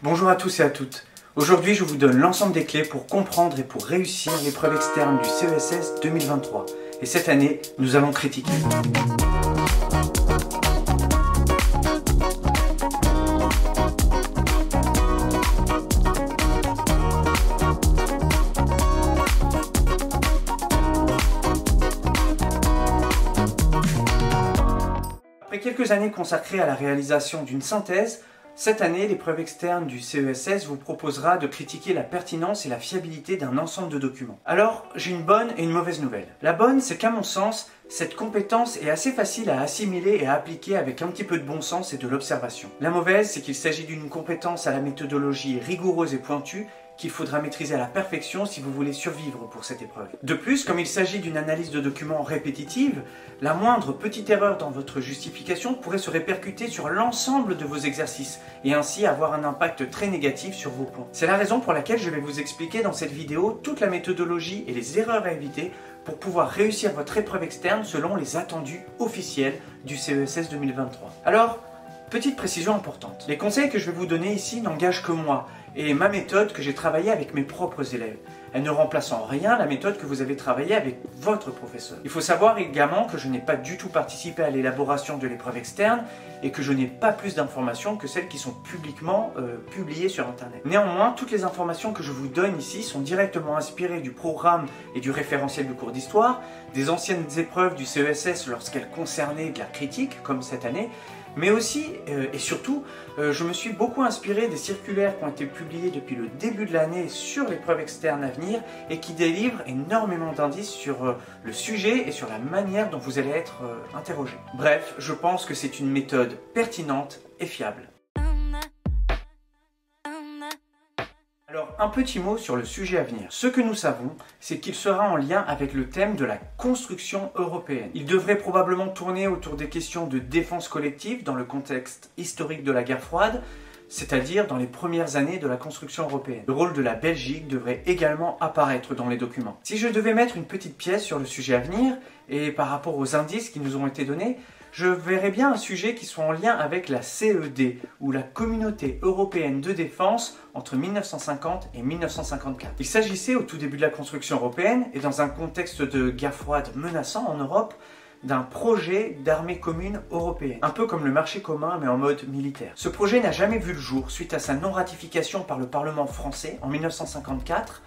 Bonjour à tous et à toutes. Aujourd'hui, je vous donne l'ensemble des clés pour comprendre et pour réussir l'épreuve externe du CESS 2023. Et cette année, nous allons critiquer. Après quelques années consacrées à la réalisation d'une synthèse, cette année, l'épreuve externe du CESS vous proposera de critiquer la pertinence et la fiabilité d'un ensemble de documents. Alors, j'ai une bonne et une mauvaise nouvelle. La bonne, c'est qu'à mon sens, cette compétence est assez facile à assimiler et à appliquer avec un petit peu de bon sens et de l'observation. La mauvaise, c'est qu'il s'agit d'une compétence à la méthodologie rigoureuse et pointue qu'il faudra maîtriser à la perfection si vous voulez survivre pour cette épreuve. De plus, comme il s'agit d'une analyse de documents répétitive, la moindre petite erreur dans votre justification pourrait se répercuter sur l'ensemble de vos exercices et ainsi avoir un impact très négatif sur vos points. C'est la raison pour laquelle je vais vous expliquer dans cette vidéo toute la méthodologie et les erreurs à éviter pour pouvoir réussir votre épreuve externe selon les attendus officiels du CESS 2023. Alors, petite précision importante. Les conseils que je vais vous donner ici n'engagent que moi et ma méthode que j'ai travaillée avec mes propres élèves. Elle ne remplace en rien la méthode que vous avez travaillée avec votre professeur. Il faut savoir également que je n'ai pas du tout participé à l'élaboration de l'épreuve externe et que je n'ai pas plus d'informations que celles qui sont publiquement publiées sur Internet. Néanmoins, toutes les informations que je vous donne ici sont directement inspirées du programme et du référentiel du cours d'histoire, des anciennes épreuves du CESS lorsqu'elles concernaient de la critique, comme cette année, mais aussi et surtout, je me suis beaucoup inspiré des circulaires qui ont été publiées depuis le début de l'année sur l'épreuve externe à venir et qui délivrent énormément d'indices sur le sujet et sur la manière dont vous allez être interrogé. Bref, je pense que c'est une méthode pertinente et fiable. Alors, un petit mot sur le sujet à venir. Ce que nous savons, c'est qu'il sera en lien avec le thème de la construction européenne. Il devrait probablement tourner autour des questions de défense collective dans le contexte historique de la guerre froide, c'est-à-dire dans les premières années de la construction européenne. Le rôle de la Belgique devrait également apparaître dans les documents. Si je devais mettre une petite pièce sur le sujet à venir, et par rapport aux indices qui nous ont été donnés, je verrais bien un sujet qui soit en lien avec la CED, ou la Communauté Européenne de Défense, entre 1950 et 1954. Il s'agissait au tout début de la construction européenne, et dans un contexte de guerre froide menaçant en Europe, d'un projet d'armée commune européenne, un peu comme le marché commun mais en mode militaire. Ce projet n'a jamais vu le jour suite à sa non-ratification par le Parlement français en 1954,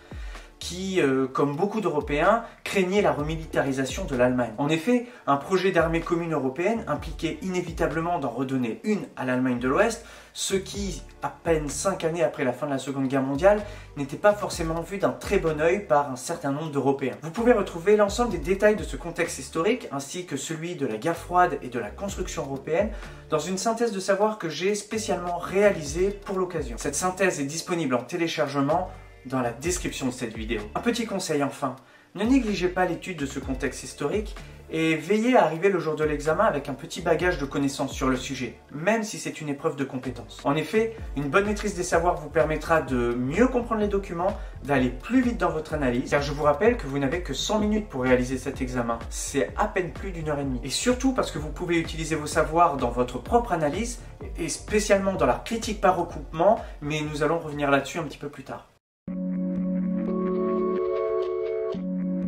qui, comme beaucoup d'Européens, craignait la remilitarisation de l'Allemagne. En effet, un projet d'armée commune européenne impliquait inévitablement d'en redonner une à l'Allemagne de l'Ouest, ce qui, à peine 5 années après la fin de la Seconde Guerre mondiale, n'était pas forcément vu d'un très bon œil par un certain nombre d'Européens. Vous pouvez retrouver l'ensemble des détails de ce contexte historique, ainsi que celui de la guerre froide et de la construction européenne, dans une synthèse de savoir que j'ai spécialement réalisée pour l'occasion. Cette synthèse est disponible en téléchargement dans la description de cette vidéo. Un petit conseil enfin, ne négligez pas l'étude de ce contexte historique et veillez à arriver le jour de l'examen avec un petit bagage de connaissances sur le sujet, même si c'est une épreuve de compétences. En effet, une bonne maîtrise des savoirs vous permettra de mieux comprendre les documents, d'aller plus vite dans votre analyse, car je vous rappelle que vous n'avez que 100 minutes pour réaliser cet examen, c'est à peine plus d'1h30. Et surtout parce que vous pouvez utiliser vos savoirs dans votre propre analyse, et spécialement dans la critique par recoupement, mais nous allons revenir là-dessus un petit peu plus tard.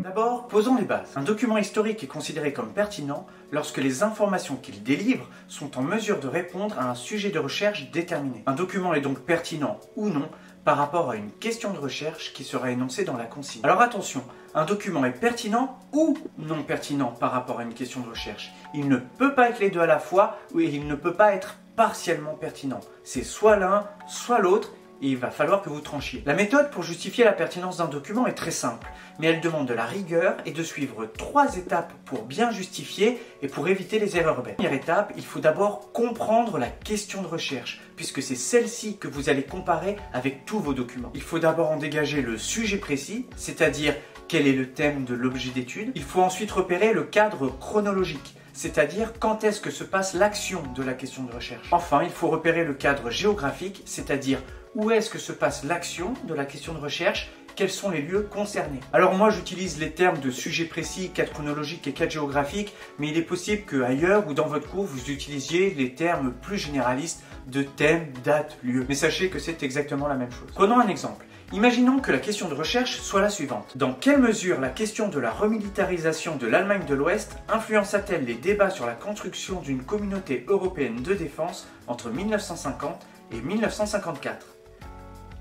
D'abord, posons les bases. Un document historique est considéré comme pertinent lorsque les informations qu'il délivre sont en mesure de répondre à un sujet de recherche déterminé. Un document est donc pertinent ou non par rapport à une question de recherche qui sera énoncée dans la consigne. Alors attention, un document est pertinent ou non pertinent par rapport à une question de recherche. Il ne peut pas être les deux à la fois et il ne peut pas être partiellement pertinent. C'est soit l'un, soit l'autre. Et il va falloir que vous tranchiez. La méthode pour justifier la pertinence d'un document est très simple, mais elle demande de la rigueur et de suivre 3 étapes pour bien justifier et pour éviter les erreurs bêtes. Première étape, il faut d'abord comprendre la question de recherche, puisque c'est celle-ci que vous allez comparer avec tous vos documents. Il faut d'abord en dégager le sujet précis, c'est-à-dire quel est le thème de l'objet d'étude. Il faut ensuite repérer le cadre chronologique, c'est-à-dire quand est-ce que se passe l'action de la question de recherche. Enfin, il faut repérer le cadre géographique, c'est-à-dire où est-ce que se passe l'action de la question de recherche quels sont les lieux concernés. Alors moi j'utilise les termes de sujet précis, cadre chronologique et cadre géographique, mais il est possible qu'ailleurs ou dans votre cours vous utilisiez les termes plus généralistes de thème, date, lieu. Mais sachez que c'est exactement la même chose. Prenons un exemple. Imaginons que la question de recherche soit la suivante. Dans quelle mesure la question de la remilitarisation de l'Allemagne de l'Ouest influença-t-elle les débats sur la construction d'une communauté européenne de défense entre 1950 et 1954 ?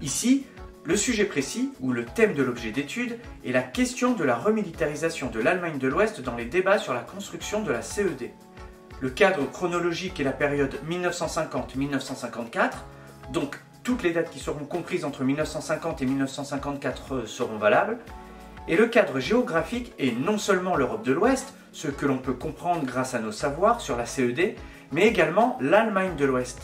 Ici, le sujet précis, ou le thème de l'objet d'étude, est la question de la remilitarisation de l'Allemagne de l'Ouest dans les débats sur la construction de la CED. Le cadre chronologique est la période 1950-1954, donc toutes les dates qui seront comprises entre 1950 et 1954 seront valables. Et le cadre géographique est non seulement l'Europe de l'Ouest, ce que l'on peut comprendre grâce à nos savoirs sur la CED, mais également l'Allemagne de l'Ouest.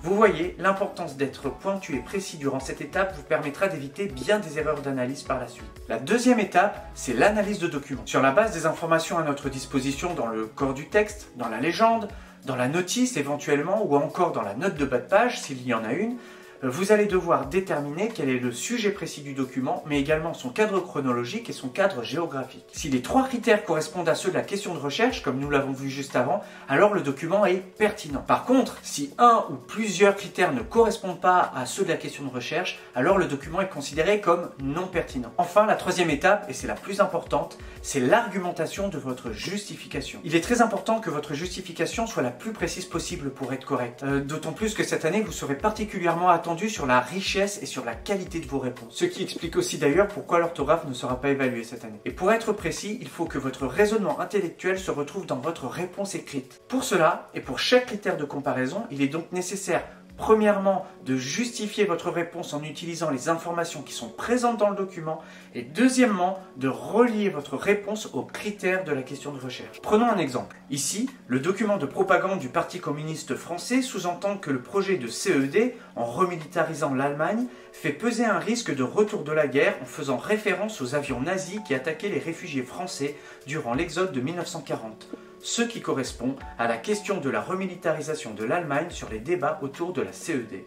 Vous voyez, l'importance d'être pointu et précis durant cette étape vous permettra d'éviter bien des erreurs d'analyse par la suite. La deuxième étape, c'est l'analyse de documents. Sur la base des informations à notre disposition dans le corps du texte, dans la légende, dans la notice éventuellement, ou encore dans la note de bas de page s'il y en a une, vous allez devoir déterminer quel est le sujet précis du document, mais également son cadre chronologique et son cadre géographique. Si les trois critères correspondent à ceux de la question de recherche, comme nous l'avons vu juste avant, alors le document est pertinent. Par contre, si un ou plusieurs critères ne correspondent pas à ceux de la question de recherche, alors le document est considéré comme non pertinent. Enfin, la troisième étape, et c'est la plus importante, c'est l'argumentation de votre justification. Il est très important que votre justification soit la plus précise possible pour être correcte. D'autant plus que cette année, vous serez particulièrement attendu sur la richesse et sur la qualité de vos réponses. Ce qui explique aussi d'ailleurs pourquoi l'orthographe ne sera pas évaluée cette année. Et pour être précis, il faut que votre raisonnement intellectuel se retrouve dans votre réponse écrite. Pour cela, et pour chaque critère de comparaison, il est donc nécessaire premièrement, de justifier votre réponse en utilisant les informations qui sont présentes dans le document et deuxièmement, de relier votre réponse aux critères de la question de recherche. Prenons un exemple. Ici, le document de propagande du Parti communiste français sous-entend que le projet de CED, en remilitarisant l'Allemagne, fait peser un risque de retour de la guerre en faisant référence aux avions nazis qui attaquaient les réfugiés français durant l'exode de 1940. Ce qui correspond à la question de la remilitarisation de l'Allemagne sur les débats autour de la CED.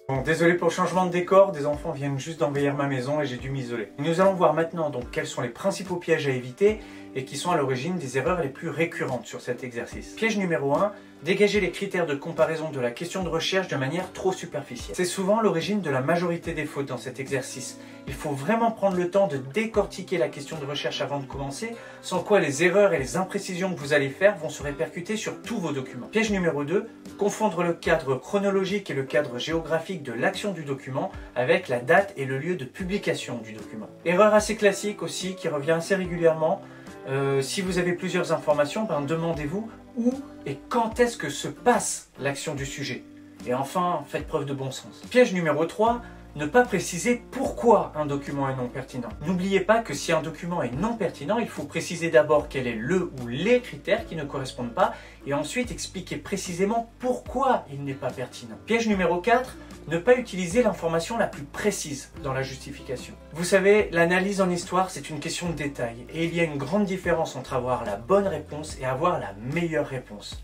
Bon, désolé pour le changement de décor, des enfants viennent juste d'envahir ma maison et j'ai dû m'isoler. Nous allons voir maintenant donc quels sont les principaux pièges à éviter et qui sont à l'origine des erreurs les plus récurrentes sur cet exercice. Piège numéro 1, dégager les critères de comparaison de la question de recherche de manière trop superficielle. C'est souvent l'origine de la majorité des fautes dans cet exercice. Il faut vraiment prendre le temps de décortiquer la question de recherche avant de commencer, sans quoi les erreurs et les imprécisions que vous allez faire vont se répercuter sur tous vos documents. Piège numéro 2, confondre le cadre chronologique et le cadre géographique de l'action du document avec la date et le lieu de publication du document. Erreur assez classique aussi qui revient assez régulièrement. Si vous avez plusieurs informations, demandez-vous où et quand est-ce que se passe l'action du sujet. Et enfin, faites preuve de bon sens. Piège numéro 3, ne pas préciser pourquoi un document est non pertinent. N'oubliez pas que si un document est non pertinent, il faut préciser d'abord quel est le ou les critères qui ne correspondent pas et ensuite expliquer précisément pourquoi il n'est pas pertinent. Piège numéro 4, ne pas utiliser l'information la plus précise dans la justification. Vous savez, l'analyse en histoire, c'est une question de détail et il y a une grande différence entre avoir la bonne réponse et avoir la meilleure réponse.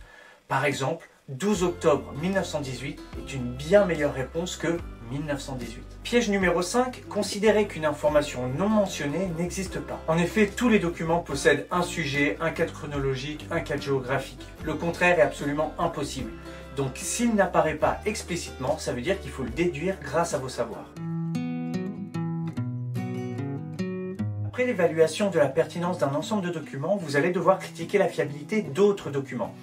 Par exemple, 12 octobre 1918 est une bien meilleure réponse que 1918. Piège numéro 5, considérer qu'une information non mentionnée n'existe pas. En effet, tous les documents possèdent un sujet, un cadre chronologique, un cadre géographique. Le contraire est absolument impossible. Donc s'il n'apparaît pas explicitement, ça veut dire qu'il faut le déduire grâce à vos savoirs. Après l'évaluation de la pertinence d'un ensemble de documents, vous allez devoir critiquer la fiabilité d'autres documents.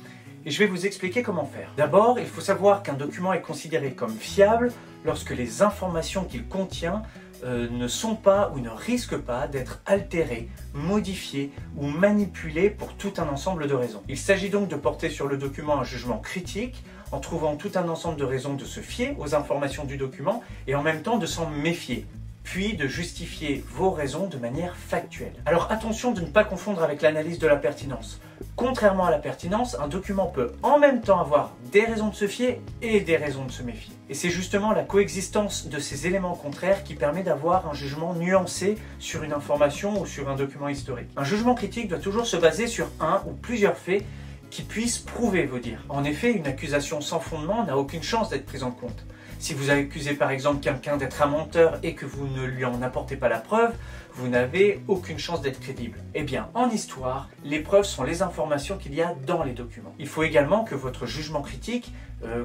Et je vais vous expliquer comment faire. D'abord, il faut savoir qu'un document est considéré comme fiable lorsque les informations qu'il contient ne sont pas ou ne risquent pas d'être altérées, modifiées ou manipulées pour tout un ensemble de raisons. Il s'agit donc de porter sur le document un jugement critique en trouvant tout un ensemble de raisons de se fier aux informations du document et en même temps de s'en méfier, puis de justifier vos raisons de manière factuelle. Alors attention de ne pas confondre avec l'analyse de la pertinence. Contrairement à la pertinence, un document peut en même temps avoir des raisons de se fier et des raisons de se méfier. Et c'est justement la coexistence de ces éléments contraires qui permet d'avoir un jugement nuancé sur une information ou sur un document historique. Un jugement critique doit toujours se baser sur un ou plusieurs faits qui puissent prouver vos dires. En effet, une accusation sans fondement n'a aucune chance d'être prise en compte. Si vous accusez par exemple quelqu'un d'être un menteur et que vous ne lui en apportez pas la preuve, vous n'avez aucune chance d'être crédible. Eh bien, en histoire, les preuves sont les informations qu'il y a dans les documents. Il faut également que votre jugement critique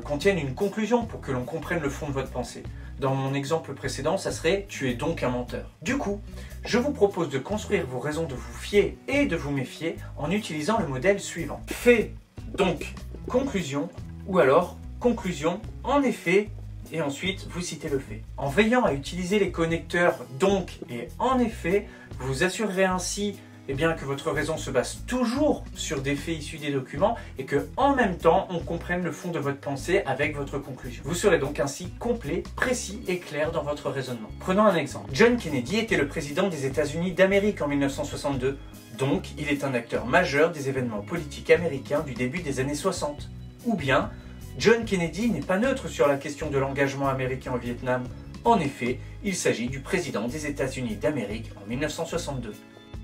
contienne une conclusion pour que l'on comprenne le fond de votre pensée. Dans mon exemple précédent, ça serait « tu es donc un menteur ». Du coup, je vous propose de construire vos raisons de vous fier et de vous méfier en utilisant le modèle suivant. Fait, donc, conclusion, ou alors conclusion, en effet, et ensuite vous citez le fait. En veillant à utiliser les connecteurs donc et en effet, vous assurerez ainsi que votre raison se base toujours sur des faits issus des documents et que en même temps on comprenne le fond de votre pensée avec votre conclusion. Vous serez donc ainsi complet, précis et clair dans votre raisonnement. Prenons un exemple. John Kennedy était le président des États-Unis d'Amérique en 1962, donc il est un acteur majeur des événements politiques américains du début des années 60. Ou bien, John Kennedy n'est pas neutre sur la question de l'engagement américain au Vietnam. En effet, il s'agit du président des États-Unis d'Amérique en 1962.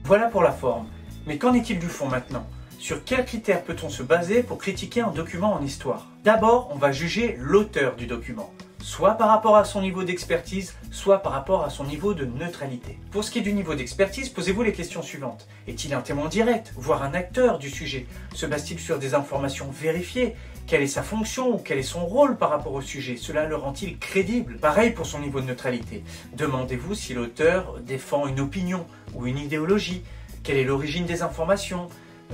Voilà pour la forme. Mais qu'en est-il du fond maintenant? Sur quels critères peut-on se baser pour critiquer un document en histoire? D'abord, on va juger l'auteur du document, soit par rapport à son niveau d'expertise, soit par rapport à son niveau de neutralité. Pour ce qui est du niveau d'expertise, posez-vous les questions suivantes. Est-il un témoin direct, voire un acteur du sujet? Se base-t-il sur des informations vérifiées? Quelle est sa fonction ou quel est son rôle par rapport au sujet? Cela le rend-il crédible? Pareil pour son niveau de neutralité. Demandez-vous si l'auteur défend une opinion ou une idéologie. Quelle est l'origine des informations?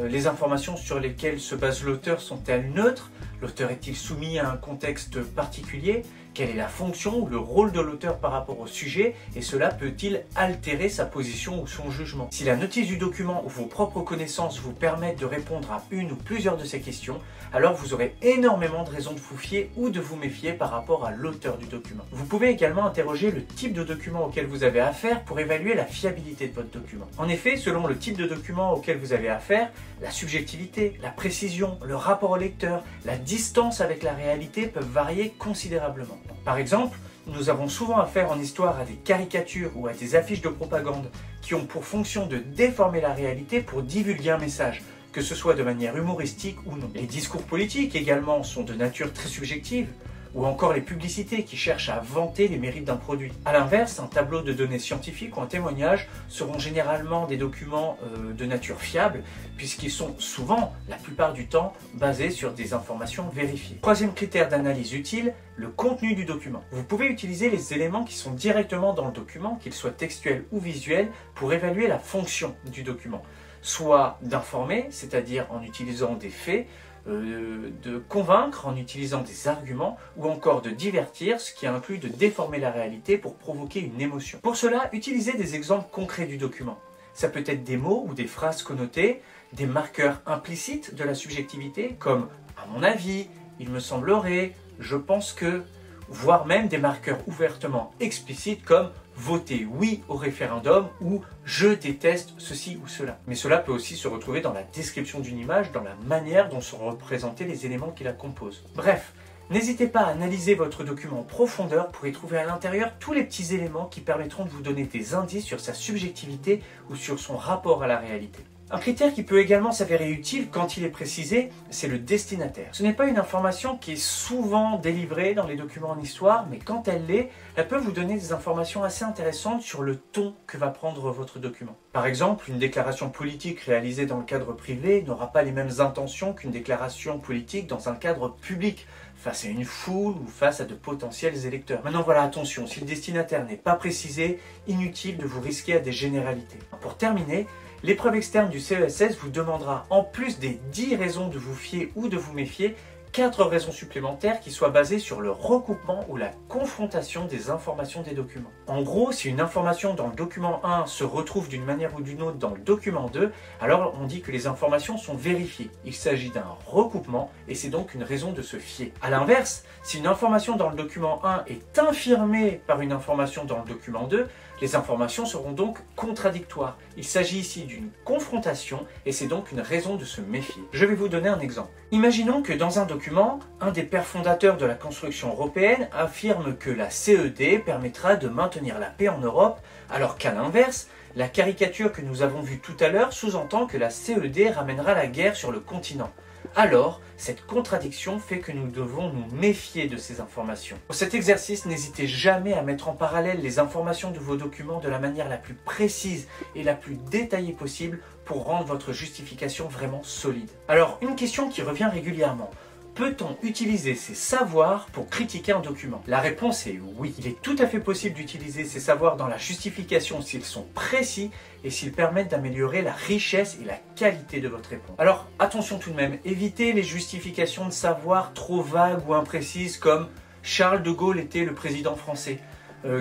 Les informations sur lesquelles se base l'auteur sont-elles neutres? L'auteur est-il soumis à un contexte particulier? Quelle est la fonction ou le rôle de l'auteur par rapport au sujet? Et cela peut-il altérer sa position ou son jugement? Si la notice du document ou vos propres connaissances vous permettent de répondre à une ou plusieurs de ces questions, alors vous aurez énormément de raisons de vous fier ou de vous méfier par rapport à l'auteur du document. Vous pouvez également interroger le type de document auquel vous avez affaire pour évaluer la fiabilité de votre document. En effet, selon le type de document auquel vous avez affaire, la subjectivité, la précision, le rapport au lecteur, la distance avec la réalité peuvent varier considérablement. Par exemple, nous avons souvent affaire en histoire à des caricatures ou à des affiches de propagande qui ont pour fonction de déformer la réalité pour divulguer un message, que ce soit de manière humoristique ou non. Les discours politiques également sont de nature très subjective, ou encore les publicités qui cherchent à vanter les mérites d'un produit. A l'inverse, un tableau de données scientifiques ou un témoignage seront généralement des documents de nature fiable, puisqu'ils sont souvent, la plupart du temps, basés sur des informations vérifiées. Troisième critère d'analyse utile, le contenu du document. Vous pouvez utiliser les éléments qui sont directement dans le document, qu'ils soient textuels ou visuels, pour évaluer la fonction du document. Soit d'informer, c'est-à-dire en utilisant des faits, de convaincre en utilisant des arguments ou encore de divertir, ce qui inclut de déformer la réalité pour provoquer une émotion. Pour cela, utilisez des exemples concrets du document. Ça peut être des mots ou des phrases connotées, des marqueurs implicites de la subjectivité comme « à mon avis »,« il me semblerait »,« je pense que », voire même des marqueurs ouvertement explicites comme « voter oui au référendum » ou « je déteste ceci ou cela ». Mais cela peut aussi se retrouver dans la description d'une image, dans la manière dont sont représentés les éléments qui la composent. Bref, n'hésitez pas à analyser votre document en profondeur pour y trouver à l'intérieur tous les petits éléments qui permettront de vous donner des indices sur sa subjectivité ou sur son rapport à la réalité. Un critère qui peut également s'avérer utile quand il est précisé, c'est le destinataire. Ce n'est pas une information qui est souvent délivrée dans les documents en histoire, mais quand elle l'est, elle peut vous donner des informations assez intéressantes sur le ton que va prendre votre document. Par exemple, une déclaration politique réalisée dans le cadre privé n'aura pas les mêmes intentions qu'une déclaration politique dans un cadre public, face à une foule ou face à de potentiels électeurs. Maintenant voilà, attention, si le destinataire n'est pas précisé, inutile de vous risquer à des généralités. Pour terminer, l'épreuve externe du CESS vous demandera, en plus des 10 raisons de vous fier ou de vous méfier, 4 raisons supplémentaires qui soient basées sur le recoupement ou la confrontation des informations des documents. En gros, si une information dans le document 1 se retrouve d'une manière ou d'une autre dans le document 2, alors on dit que les informations sont vérifiées. Il s'agit d'un recoupement et c'est donc une raison de se fier. A l'inverse, si une information dans le document 1 est infirmée par une information dans le document 2, les informations seront donc contradictoires. Il s'agit ici d'une confrontation et c'est donc une raison de se méfier. Je vais vous donner un exemple. Imaginons que dans un document, un des pères fondateurs de la construction européenne affirme que la CED permettra de maintenir la paix en Europe, alors qu'à l'inverse, la caricature que nous avons vue tout à l'heure sous-entend que la CED ramènera la guerre sur le continent. alors cette contradiction fait que nous devons nous méfier de ces informations. Pour cet exercice, n'hésitez jamais à mettre en parallèle les informations de vos documents de la manière la plus précise et la plus détaillée possible pour rendre votre justification vraiment solide. Alors, une question qui revient régulièrement. Peut-on utiliser ces savoirs pour critiquer un document? La réponse est oui. Il est tout à fait possible d'utiliser ces savoirs dans la justification s'ils sont précis et s'ils permettent d'améliorer la richesse et la qualité de votre réponse. Alors attention tout de même, évitez les justifications de savoir trop vagues ou imprécises comme Charles de Gaulle était le président français.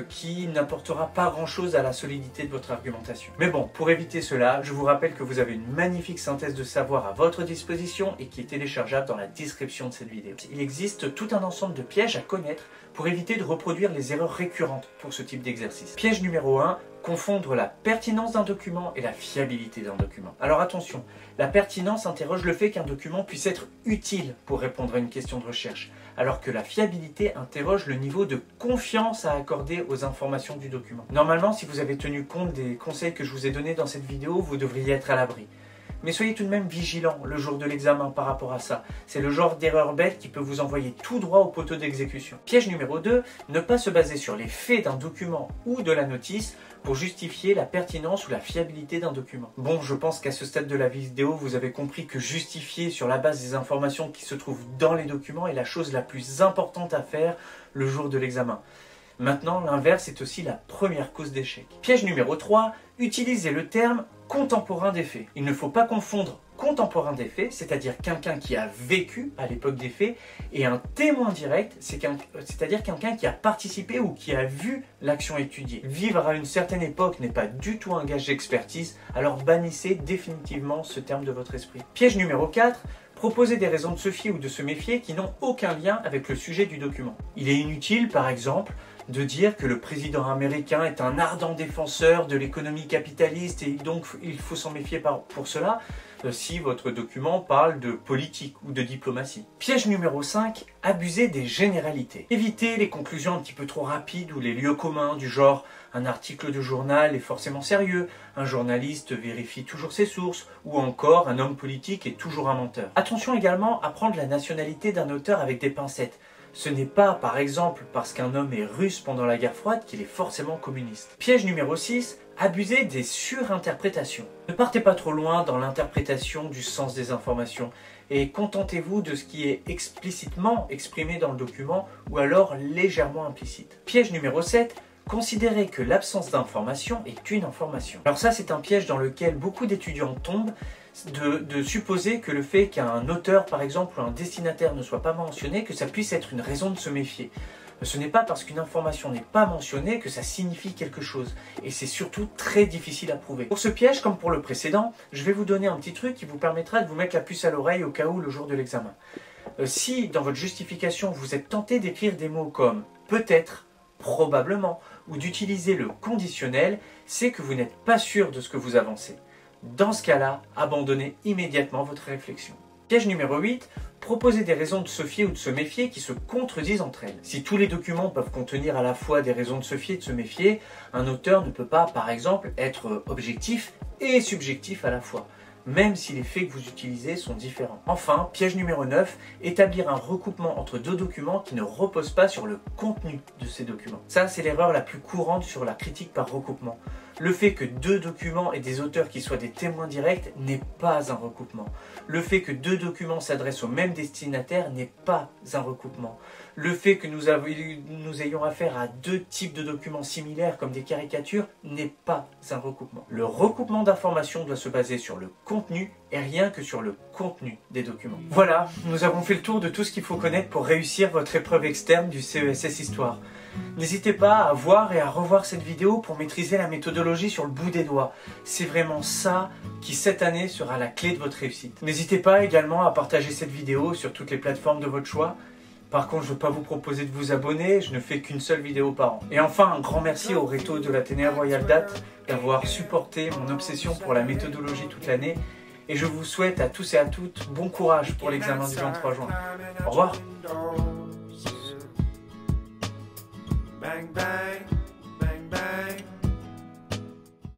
Qui n'apportera pas grand-chose à la solidité de votre argumentation. Mais bon, pour éviter cela, je vous rappelle que vous avez une magnifique synthèse de savoir à votre disposition et qui est téléchargeable dans la description de cette vidéo. Il existe tout un ensemble de pièges à connaître pour éviter de reproduire les erreurs récurrentes pour ce type d'exercice. Piège numéro 1, confondre la pertinence d'un document et la fiabilité d'un document. Alors attention, la pertinence interroge le fait qu'un document puisse être utile pour répondre à une question de recherche, alors que la fiabilité interroge le niveau de confiance à accorder aux informations du document. Normalement, si vous avez tenu compte des conseils que je vous ai donnés dans cette vidéo, vous devriez être à l'abri. Mais soyez tout de même vigilant le jour de l'examen par rapport à ça. C'est le genre d'erreur bête qui peut vous envoyer tout droit au poteau d'exécution. Piège numéro 2, ne pas se baser sur les faits d'un document ou de la notice pour justifier la pertinence ou la fiabilité d'un document. Bon, je pense qu'à ce stade de la vidéo, vous avez compris que justifier sur la base des informations qui se trouvent dans les documents est la chose la plus importante à faire le jour de l'examen. Maintenant, l'inverse est aussi la première cause d'échec. Piège numéro 3, utilisez le terme contemporain des faits. Il ne faut pas confondre contemporain des faits, c'est-à-dire quelqu'un qui a vécu à l'époque des faits, et un témoin direct, c'est-à-dire quelqu'un qui a participé ou qui a vu l'action étudiée. Vivre à une certaine époque n'est pas du tout un gage d'expertise, alors bannissez définitivement ce terme de votre esprit. Piège numéro 4, proposer des raisons de se fier ou de se méfier qui n'ont aucun lien avec le sujet du document. Il est inutile, par exemple, de dire que le président américain est un ardent défenseur de l'économie capitaliste et donc il faut s'en méfier pour cela si votre document parle de politique ou de diplomatie. Piège numéro 5, abuser des généralités. Évitez les conclusions un petit peu trop rapides ou les lieux communs du genre un article de journal est forcément sérieux, un journaliste vérifie toujours ses sources ou encore un homme politique est toujours un menteur. Attention également à prendre la nationalité d'un auteur avec des pincettes. Ce n'est pas, par exemple, parce qu'un homme est russe pendant la guerre froide qu'il est forcément communiste. Piège numéro 6, abuser des surinterprétations. Ne partez pas trop loin dans l'interprétation du sens des informations et contentez-vous de ce qui est explicitement exprimé dans le document ou alors légèrement implicite. Piège numéro 7, considérez que l'absence d'information est une information. Alors ça, c'est un piège dans lequel beaucoup d'étudiants tombent, de supposer que le fait qu'un auteur, par exemple, ou un destinataire ne soit pas mentionné, que ça puisse être une raison de se méfier. Ce n'est pas parce qu'une information n'est pas mentionnée que ça signifie quelque chose. Et c'est surtout très difficile à prouver. Pour ce piège, comme pour le précédent, je vais vous donner un petit truc qui vous permettra de vous mettre la puce à l'oreille au cas où le jour de l'examen. Si, dans votre justification, vous êtes tenté d'écrire des mots comme « peut-être », « probablement » ou d'utiliser le conditionnel, c'est que vous n'êtes pas sûr de ce que vous avancez. Dans ce cas-là, abandonnez immédiatement votre réflexion. Piège numéro 8, proposer des raisons de se fier ou de se méfier qui se contredisent entre elles. Si tous les documents peuvent contenir à la fois des raisons de se fier et de se méfier, un auteur ne peut pas, par exemple, être objectif et subjectif à la fois, même si les faits que vous utilisez sont différents. Enfin, piège numéro 9, établir un recoupement entre deux documents qui ne repose pas sur le contenu de ces documents. Ça, c'est l'erreur la plus courante sur la critique par recoupement. Le fait que deux documents aient des auteurs qui soient des témoins directs n'est pas un recoupement. Le fait que deux documents s'adressent au même destinataire n'est pas un recoupement. Le fait que nous ayons affaire à deux types de documents similaires comme des caricatures n'est pas un recoupement. Le recoupement d'informations doit se baser sur le contenu et rien que sur le contenu des documents. Voilà, nous avons fait le tour de tout ce qu'il faut connaître pour réussir votre épreuve externe du CESS Histoire. N'hésitez pas à voir et à revoir cette vidéo pour maîtriser la méthodologie sur le bout des doigts. C'est vraiment ça qui, cette année, sera la clé de votre réussite. N'hésitez pas également à partager cette vidéo sur toutes les plateformes de votre choix. Par contre, je ne veux pas vous proposer de vous abonner, je ne fais qu'une seule vidéo par an. Et enfin, un grand merci au Réto de l'Athénéa Royal Dath d'avoir supporté mon obsession pour la méthodologie toute l'année. Et je vous souhaite à tous et à toutes bon courage pour l'examen du 23 juin. Au revoir. Bang, bang.